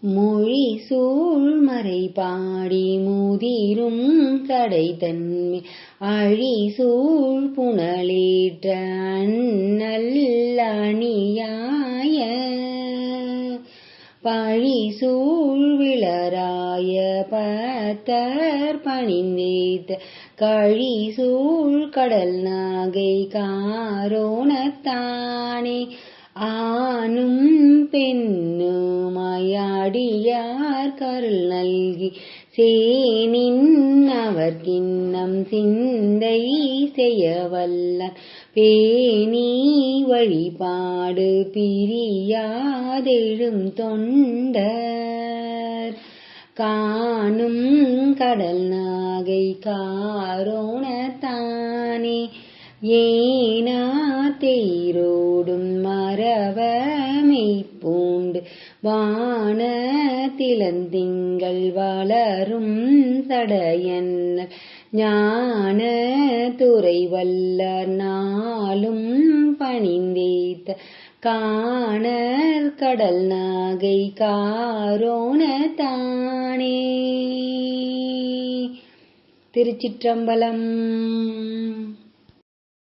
மொழி சூழ்மறை பாடி முதிரும் கடை தன்மை அழி சூழ் புனலேற்ற அண்ணல் அணியாய பழி சூழ் விளராய பத்தர் பணிந்தேத்த கழி சூழ் கடல் நாகை காரோணத்தானே ஆணும் பெண்ணுமாயடியார் கருள் நல்கி சேனின் அவர் கிண்ணம் சிந்தை செய்ய வல்லார் பேணி வழிபாடு பிரியாதெழும் தொண்டர் காணும் கடல் நாகை காரோணத்தானே ஏனா தேரோடும் மரவமை பூண்டு வான திலந்திங்கள் வளரும் சடையன்னர் ஞான துறை வல்லார் நாளும் பணிந்தேத்த காணர் கடல் நாகை காரோணத்தானே. திருச்சிற்றம்பலம்.